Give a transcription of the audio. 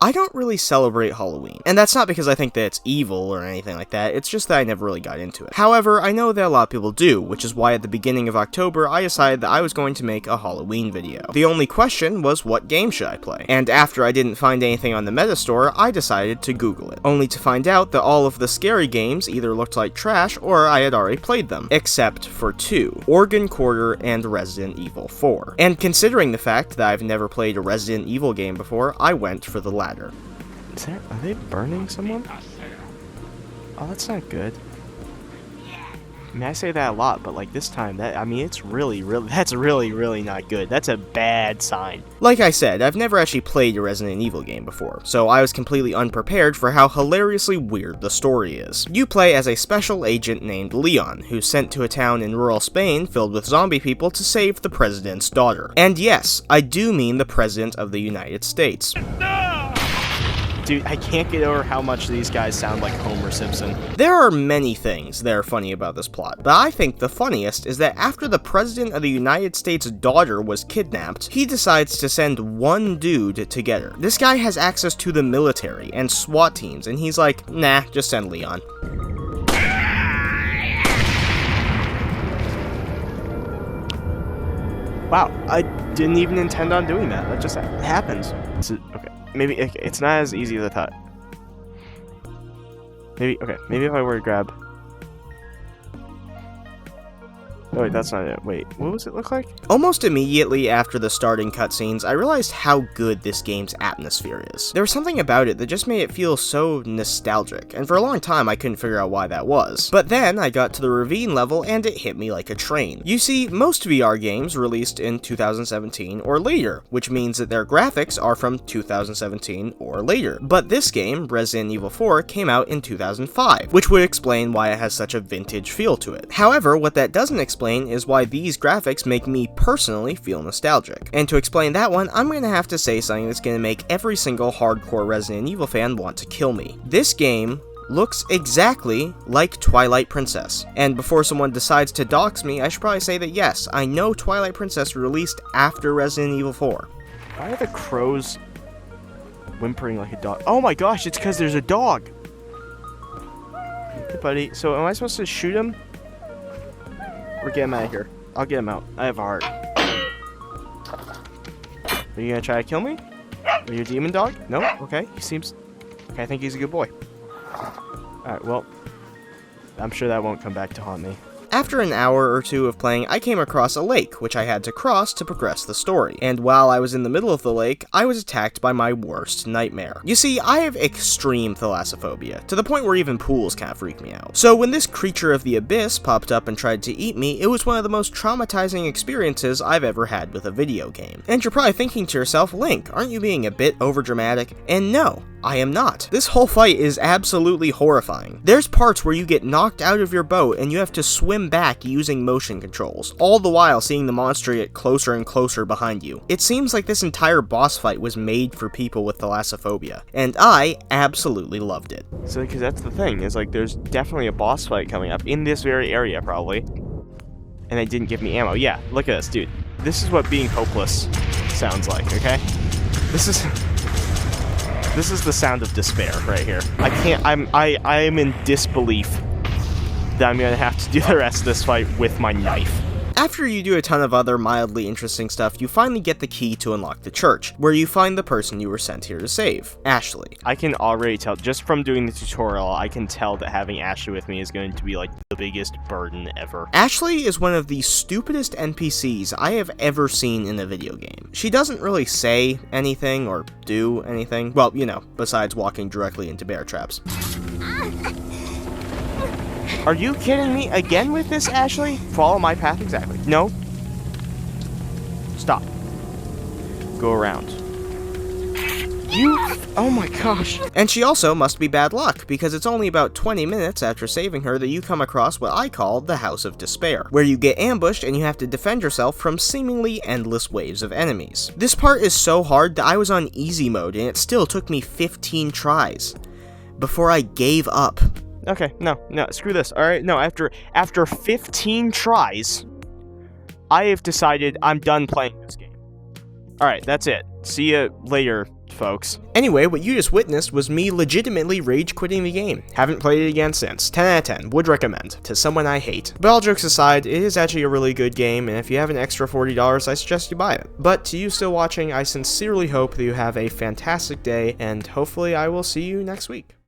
I don't really celebrate Halloween, and that's not because I think that it's evil or anything like that, it's just that I never really got into it. However, I know that a lot of people do, which is why at the beginning of October, I decided that I was going to make a Halloween video. The only question was, what game should I play? And after I didn't find anything on the Metastore, I decided to Google it, only to find out that all of the scary games either looked like trash or I had already played them, except for two, Organ Quarter and Resident Evil 4. And considering the fact that I've never played a Resident Evil game before, I went for the latter. Are they burning someone? Oh, that's not good. I mean, I say that a lot, but like this time, it's that's really not good. That's a bad sign. Like I said, I've never actually played a Resident Evil game before, so I was completely unprepared for how hilariously weird the story is. You play as a special agent named Leon, who's sent to a town in rural Spain filled with zombie people to save the president's daughter. And yes, I do mean the president of the United States. Dude, I can't get over how much these guys sound like Homer Simpson. There are many things that are funny about this plot, but I think the funniest is that after the President of the United States' daughter was kidnapped, he decides to send one dude to get her. This guy has access to the military and SWAT teams, and he's like, nah, just send Leon. Wow, I didn't even intend on doing that. That just happens. Okay. Maybe it's not as easy as I thought. Maybe if I were to grab... Oh wait, that's not it. Wait, what was it look like? Almost immediately after the starting cutscenes, I realized how good this game's atmosphere is. There was something about it that just made it feel so nostalgic, and for a long time I couldn't figure out why that was. But then I got to the ravine level and it hit me like a train. You see, most VR games released in 2017 or later, which means that their graphics are from 2017 or later. But this game, Resident Evil 4, came out in 2005, which would explain why it has such a vintage feel to it. However, what that doesn't explain is why these graphics make me personally feel nostalgic. And to explain that one, I'm going to have to say something that's going to make every single hardcore Resident Evil fan want to kill me. This game looks exactly like Twilight Princess. And before someone decides to dox me, I should probably say that yes, I know Twilight Princess released after Resident Evil 4. Why are the crows whimpering like a dog? Oh my gosh, it's because there's a dog! Hey buddy, so am I supposed to shoot him? Or get him out of here? I'll get him out. I have a heart. Are you gonna try to kill me? Are you a demon dog? No? Okay, he seems... Okay, I think he's a good boy. Alright, well... I'm sure that won't come back to haunt me. After an hour or two of playing, I came across a lake, which I had to cross to progress the story. And while I was in the middle of the lake, I was attacked by my worst nightmare. You see, I have extreme thalassophobia, to the point where even pools kind of freak me out. So when this creature of the abyss popped up and tried to eat me, it was one of the most traumatizing experiences I've ever had with a video game. And you're probably thinking to yourself, Link, aren't you being a bit overdramatic? And no, I am not. This whole fight is absolutely horrifying. There's parts where you get knocked out of your boat and you have to swim back using motion controls, all the while seeing the monster get closer and closer behind you. It seems like this entire boss fight was made for people with thalassophobia, and I absolutely loved it. So, because that's the thing, is like there's definitely a boss fight coming up in this very area, probably. And they didn't give me ammo. Yeah, look at this, dude. This is what being hopeless sounds like, okay? This is the sound of despair right here. I am in disbelief that I'm gonna have to do the rest of this fight with my knife. After you do a ton of other mildly interesting stuff, you finally get the key to unlock the church, where you find the person you were sent here to save, Ashley. I can already tell, just from doing the tutorial, I can tell that having Ashley with me is going to be like the biggest burden ever. Ashley is one of the stupidest NPCs I have ever seen in a video game. She doesn't really say anything or do anything, well, you know, besides walking directly into bear traps. Are you kidding me again with this, Ashley? Follow my path exactly. No. Stop. Go around. Oh my gosh. And she also must be bad luck, because it's only about 20 minutes after saving her that you come across what I call the House of Despair, where you get ambushed and you have to defend yourself from seemingly endless waves of enemies. This part is so hard that I was on easy mode and it still took me 15 tries before I gave up. Okay, no, screw this. Alright, no, after 15 tries, I have decided I'm done playing this game. Alright, that's it. See ya later, folks. Anyway, what you just witnessed was me legitimately rage quitting the game. Haven't played it again since. 10 out of 10. Would recommend. To someone I hate. But all jokes aside, it is actually a really good game, and if you have an extra $40, I suggest you buy it. But to you still watching, I sincerely hope that you have a fantastic day, and hopefully I will see you next week.